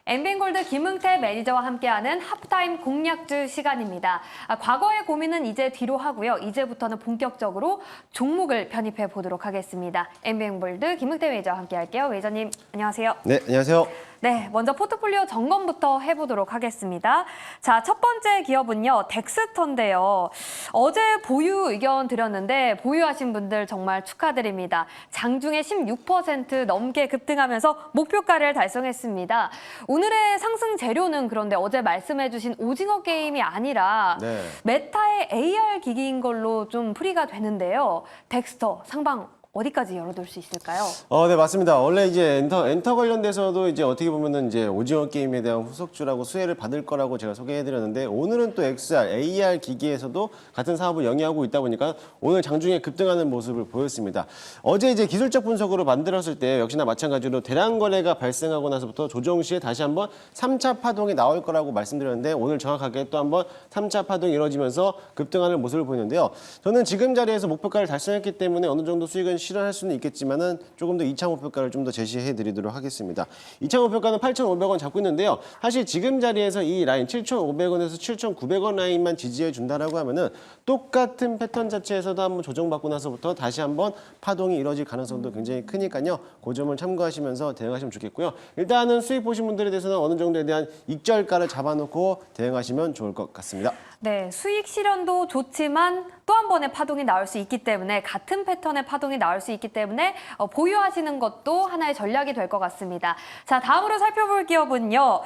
엠비엔골드 김응태 매니저와 함께하는 하프타임 공략주 시간입니다. 과거의 고민은 이제 뒤로 하고요. 이제부터는 본격적으로 종목을 편입해 보도록 하겠습니다. 엠비엔골드 김응태 매니저와 함께할게요. 매니저님 안녕하세요. 네, 안녕하세요. 네, 먼저 포트폴리오 점검부터 해보도록 하겠습니다. 자, 첫 번째 기업은요, 덱스터인데요. 어제 보유 의견 드렸는데 보유하신 분들 정말 축하드립니다. 장중에 16% 넘게 급등하면서 목표가를 달성했습니다. 오늘의 상승 재료는 그런데 어제 말씀해주신 오징어 게임이 아니라 네. 메타의 AR 기기인 걸로 좀 풀이가 되는데요. 덱스터 상방 어디까지 열어둘 수 있을까요? 네, 맞습니다. 원래 이제 엔터 관련돼서도 이제 어떻게 보면은 이제 오징어 게임에 대한 후속주라고 수혜를 받을 거라고 제가 소개해드렸는데 오늘은 또 XR, AR 기기에서도 같은 사업을 영위하고 있다 보니까 오늘 장중에 급등하는 모습을 보였습니다. 어제 이제 기술적 분석으로 만들었을 때 역시나 마찬가지로 대량 거래가 발생하고 나서부터 조정 시에 다시 한번 3차 파동이 나올 거라고 말씀드렸는데 오늘 정확하게 또 한번 3차 파동이 이루어지면서 급등하는 모습을 보이는데요. 저는 지금 자리에서 목표가를 달성했기 때문에 어느 정도 수익은 실현할 수는 있겠지만은 조금 더 2차 목표가를 좀 더 제시해 드리도록 하겠습니다. 2차 목표가는 8,500원 잡고 있는데요. 사실 지금 자리에서 이 라인 7,500원에서 7,900원 라인만 지지해 준다라고 하면은 똑같은 패턴 자체에서도 한번 조정받고 나서부터 다시 한번 파동이 이뤄질 가능성도 굉장히 크니까요. 그 점을 참고하시면서 대응하시면 좋겠고요. 일단은 수익 보신 분들에 대해서는 어느 정도에 대한 익절가를 잡아놓고 대응하시면 좋을 것 같습니다. 네, 수익 실현도 좋지만 또 한 번의 파동이 나올 수 있기 때문에 같은 패턴의 파동이 나올 수 있기 때문에 보유하시는 것도 하나의 전략이 될 것 같습니다. 자, 다음으로 살펴볼 기업은요.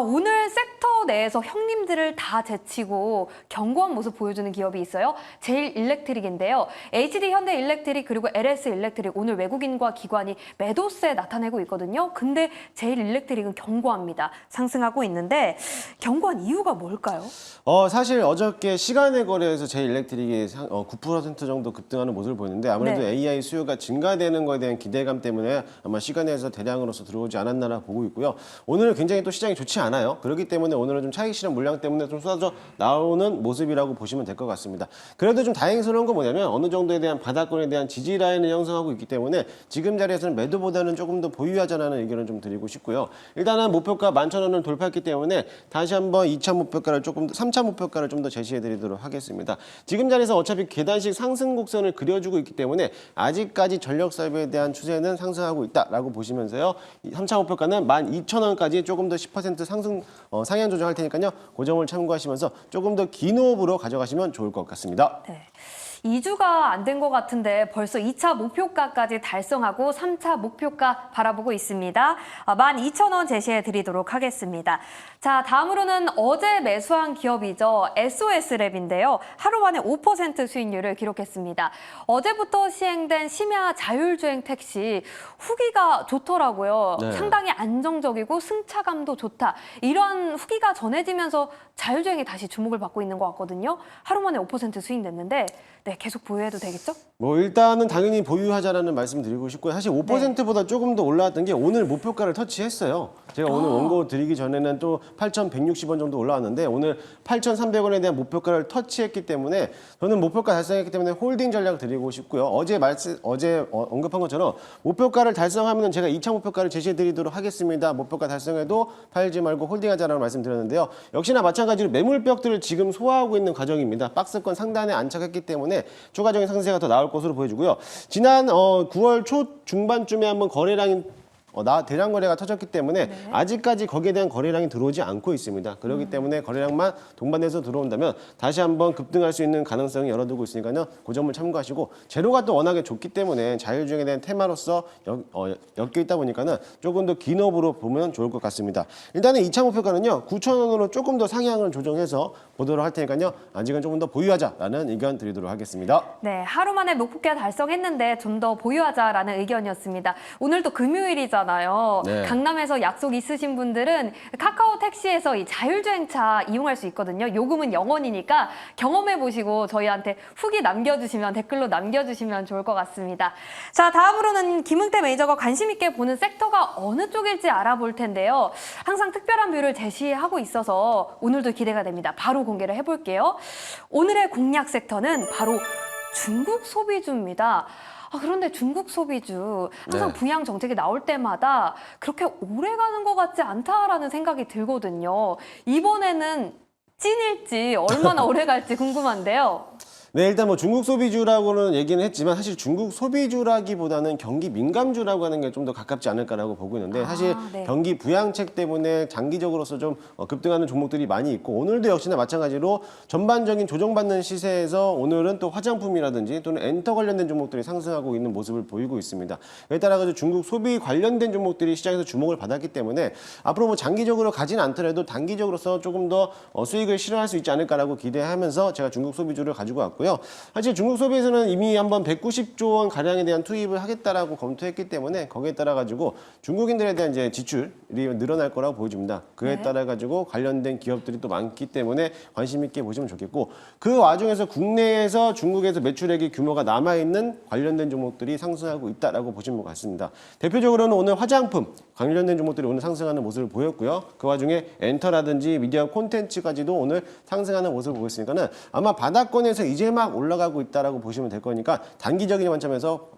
오늘 섹터 내에서 형님들을 다 제치고 견고한 모습 보여주는 기업이 있어요. 제일일렉트릭인데요. HD 현대일렉트릭 그리고 LS일렉트릭 오늘 외국인과 기관이 매도세 나타내고 있거든요. 근데 제일일렉트릭은 견고합니다. 상승하고 있는데 견고한 이유가 뭘까요? 사실 어저께 시간의 거래에서 제일일렉트릭이 9% 정도 급등하는 모습을 보이는데 아무래도 네. AI 수요가 증가되는 것에 대한 기대감 때문에 아마 시간에서 대량으로서 들어오지 않았나라 보고 있고요. 오늘 굉장히 또 시장이 좋지 않아요. 그렇기 때문에 오늘은 좀 차익 실현 물량 때문에 좀 쏟아져 나오는 모습이라고 보시면 될 것 같습니다. 그래도 좀 다행스러운 건 뭐냐면 어느 정도에 대한 바닥권에 대한 지지 라인을 형성하고 있기 때문에 지금 자리에서는 매도보다는 조금 더 보유하자라는 의견을 좀 드리고 싶고요. 일단은 목표가 11,000원을 돌파했기 때문에 다시 한번 2차 목표가를 조금 더 3차 목표가를 좀 더 제시해 드리도록 하겠습니다. 지금 자리에서 어차피 계단식 상승 곡선을 그려주고 있기 때문에 아직까지 전력 사업에 대한 추세는 상승하고 있다라고 보시면서요. 3차 목표가는 12,000원까지 조금 더 10% 상승 상향 조정할 테니까요. 그 점을 참고하시면서 조금 더 긴 호흡으로 가져가시면 좋을 것 같습니다. 네. 2주가 안 된 것 같은데 벌써 2차 목표가까지 달성하고 3차 목표가 바라보고 있습니다. 12,000원 제시해 드리도록 하겠습니다. 자, 다음으로는 어제 매수한 기업이죠. SOS랩인데요. 하루 만에 5% 수익률을 기록했습니다. 어제부터 시행된 심야 자율주행 택시 후기가 좋더라고요. 네. 상당히 안정적이고 승차감도 좋다. 이런 후기가 전해지면서 자율주행이 다시 주목을 받고 있는 것 같거든요. 하루 만에 5% 수익 냈는데 네, 계속 보유해도 되겠죠? 일단은 당연히 보유하자라는 말씀 드리고 싶고요. 사실 5%보다 조금 더 올라왔던 게 오늘 목표가를 터치했어요. 제가 오늘 원고 드리기 전에는 또 8,160원 정도 올라왔는데 오늘 8,300원에 대한 목표가를 터치했기 때문에 저는 목표가 달성했기 때문에 홀딩 전략 드리고 싶고요. 어제 언급한 것처럼 목표가를 달성하면 제가 2차 목표가를 제시해 드리도록 하겠습니다. 목표가 달성해도 팔지 말고 홀딩하자라는 말씀 드렸는데요. 역시나 마찬가지로 매물벽들을 지금 소화하고 있는 과정입니다. 박스권 상단에 안착했기 때문에 추가적인 상승세가 더 나올 것으로 보여지고요. 지난 9월 초 중반쯤에 한번 거래량이 대량 거래가 터졌기 때문에 네. 아직까지 거기에 대한 거래량이 들어오지 않고 있습니다. 그렇기 때문에 거래량만 동반해서 들어온다면 다시 한번 급등할 수 있는 가능성이 열어두고 있으니까요. 그 점을 참고하시고 재료가 또 워낙에 좋기 때문에 자율주행에 대한 테마로서 엮여 있다 보니까는 조금 더 긴 호흡으로 보면 좋을 것 같습니다. 일단은 2차 목표가는요. 9,000원으로 조금 더 상향을 조정해서 보도록 할 테니까요. 아직은 조금 더 보유하자라는 의견 드리도록 하겠습니다. 네, 하루 만에 목표가 달성했는데 좀 더 보유하자라는 의견이었습니다. 오늘도 금요일이잖아요. 네. 강남에서 약속 있으신 분들은 카카오 택시에서 이 자율주행차 이용할 수 있거든요. 요금은 0원이니까 경험해보시고 저희한테 후기 남겨주시면 댓글로 남겨주시면 좋을 것 같습니다. 자, 다음으로는 김응태 매니저가 관심 있게 보는 섹터가 어느 쪽일지 알아볼 텐데요. 항상 특별한 뷰를 제시하고 있어서 오늘도 기대가 됩니다. 바로 공개를 해볼게요. 오늘의 공략 섹터는 바로 중국 소비주입니다. 그런데 중국 소비주 항상 네. 부양 정책이 나올 때마다 그렇게 오래 가는 것 같지 않다라는 생각이 들거든요. 이번에는 찐일지 얼마나 오래 갈지 궁금한데요. 네, 일단 뭐 중국 소비주라고는 얘기는 했지만 사실 중국 소비주라기보다는 경기 민감주라고 하는 게 좀 더 가깝지 않을까라고 보고 있는데 사실 네. 경기 부양책 때문에 장기적으로서 좀 급등하는 종목들이 많이 있고 오늘도 역시나 마찬가지로 전반적인 조정받는 시세에서 오늘은 또 화장품이라든지 또는 엔터 관련된 종목들이 상승하고 있는 모습을 보이고 있습니다. 그에 따라 가지고 중국 소비 관련된 종목들이 시장에서 주목을 받았기 때문에 앞으로 뭐 장기적으로 가지는 않더라도 단기적으로서 조금 더 수익을 실현할 수 있지 않을까라고 기대하면서 제가 중국 소비주를 가지고 왔고 사실 중국 소비에서는 이미 한번 190조 원 가량에 대한 투입을 하겠다라고 검토했기 때문에 거기에 따라 가지고 중국인들에 대한 이제 지출이 늘어날 거라고 보여집니다. 그에 네. 따라 가지고 관련된 기업들이 또 많기 때문에 관심 있게 보시면 좋겠고 그 와중에서 국내에서 중국에서 매출액이 규모가 남아 있는 관련된 종목들이 상승하고 있다라고 보시면 것 같습니다. 대표적으로는 오늘 화장품 관련된 종목들이 오늘 상승하는 모습을 보였고요. 그 와중에 엔터라든지 미디어 콘텐츠까지도 오늘 상승하는 모습을 보였으니까는 아마 바닥권에서 이제 막 올라가고 있다라고 보시면 될 거니까 단기적인 관점에서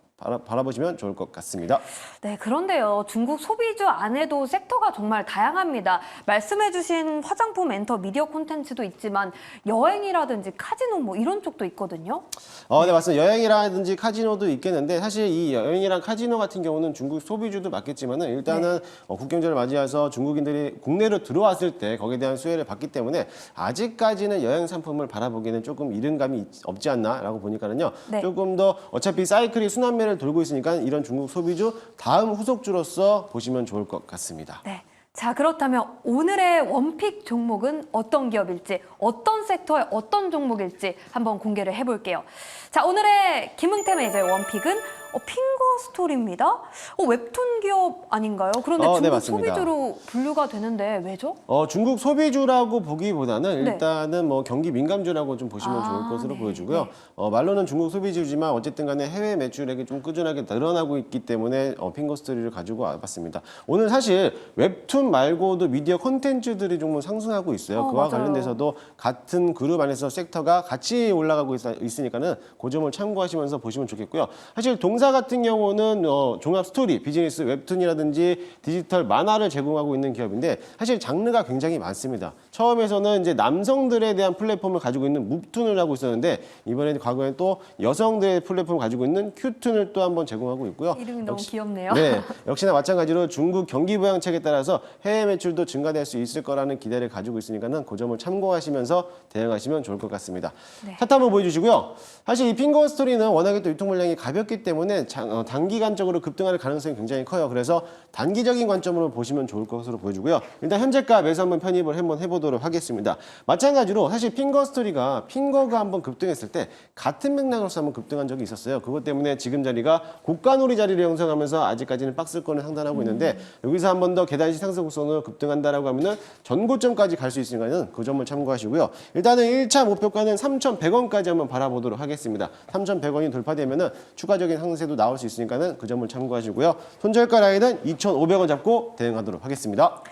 바라보시면 좋을 것 같습니다. 네, 그런데요. 중국 소비주 안에도 섹터가 정말 다양합니다. 말씀해주신 화장품, 엔터, 미디어 콘텐츠도 있지만 여행이라든지 카지노 뭐 이런 쪽도 있거든요. 네, 맞습니다. 여행이라든지 카지노도 있겠는데 사실 이 여행이랑 카지노 같은 경우는 중국 소비주도 맞겠지만은 일단은 국경절을 맞이해서 중국인들이 국내로 들어왔을 때 거기에 대한 수혜를 받기 때문에 아직까지는 여행 상품을 바라보기에는 조금 이른 감이 없지 않나라고 보니까는요. 네. 조금 더 어차피 사이클이 순환매를 돌고 있으니까 이런 중국 소비주 다음 후속주로서 보시면 좋을 것 같습니다. 네. 자, 그렇다면 오늘의 원픽 종목은 어떤 기업일지, 어떤 섹터의 어떤 종목일지 한번 공개를 해볼게요. 자, 오늘의 김응태 매니저의 원픽은 핑거스토리입니다. 웹툰 기업 아닌가요? 그런데 네, 중국 맞습니다. 소비주로 분류가 되는데 왜죠? 중국 소비주라고 보기보다는 네. 일단은 뭐 경기 민감주라고 좀 보시면 좋을 것으로 네, 보여지고요. 네. 말로는 중국 소비주지만 어쨌든 간에 해외 매출액이 좀 꾸준하게 늘어나고 있기 때문에 핑거스토리를 가지고 와봤습니다. 오늘 사실 웹툰 말고도 미디어 콘텐츠들이 좀 상승하고 있어요. 그와 맞아요. 관련돼서도 같은 그룹 안에서 섹터가 같이 올라가고 있으니까는 그 점을 참고하시면서 보시면 좋겠고요. 사실 동사 같은 경우는 종합 스토리, 비즈니스, 웹툰이라든지 디지털 만화를 제공하고 있는 기업인데 사실 장르가 굉장히 많습니다. 처음에서는 이제 남성들에 대한 플랫폼을 가지고 있는 묵툰을 하고 있었는데 이번에는 과거에 또 여성들의 플랫폼을 가지고 있는 큐툰을 또 한번 제공하고 있고요. 이름이 너무 귀엽네요. 네, 역시나 마찬가지로 중국 경기 부양책에 따라서 해외 매출도 증가될 수 있을 거라는 기대를 가지고 있으니까는 그 점을 참고하시면서 대응하시면 좋을 것 같습니다. 네. 차트 한번 보여주시고요. 사실 이 핑거 스토리는 워낙에 또 유통 물량이 가볍기 때문에 단기간적으로 급등할 가능성이 굉장히 커요. 그래서 단기적인 관점으로 보시면 좋을 것으로 보여주고요. 일단 현재가 매수 한번 편입을 한번 해보도록 하겠습니다. 마찬가지로 사실 핑거 스토리가 핑거가 한번 급등했을 때 같은 맥락으로서 한번 급등한 적이 있었어요. 그것 때문에 지금 자리가 고가놀이 자리를 형성하면서 아직까지는 박스권을 상단하고 있는데 여기서 한 번 더 계단식 상승 곡선으로 급등한다라고 하면은 전고점까지 갈 수 있으니까는 그 점을 참고하시고요. 일단은 1차 목표가는 3,100원까지 한번 바라보도록 하겠습니다. 3,100원이 돌파되면은 추가적인 상승세도 나올 수 있으니까는 그 점을 참고하시고요. 손절가 라인은 2,500원 잡고 대응하도록 하겠습니다.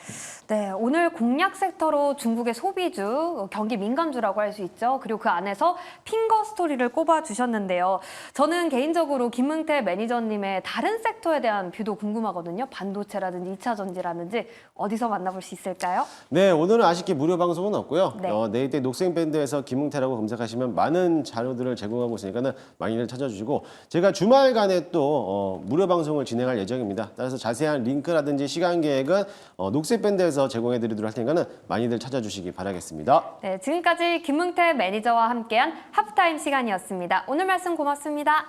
네, 오늘 공략 섹터로 중국의 소비주, 경기 민감주라고 할 수 있죠. 그리고 그 안에서 핑거 스토리를 꼽아주셨는데요. 저는 개인적으로 김응태 매니저님의 다른 섹터에 대한 뷰도 궁금하거든요. 반도체라든지 2차 전지라든지 어디서 만나볼 수 있을까요? 네, 오늘은 아쉽게 무료 방송은 없고요. 네. 네이트 녹색밴드에서 김응태라고 검색하시면 많은 자료들을 제공하고 있으니까는 많이들 찾아주시고 제가 주말간에 또 무료 방송을 진행할 예정입니다. 따라서 자세한 링크라든지 시간 계획은 녹색밴드에서 제공해드리도록 할 테니까는 많이들 찾아주시기 바라겠습니다. 네, 지금까지 김응태 매니저와 함께한 하프타임 시간이었습니다. 오늘 말씀 고맙습니다.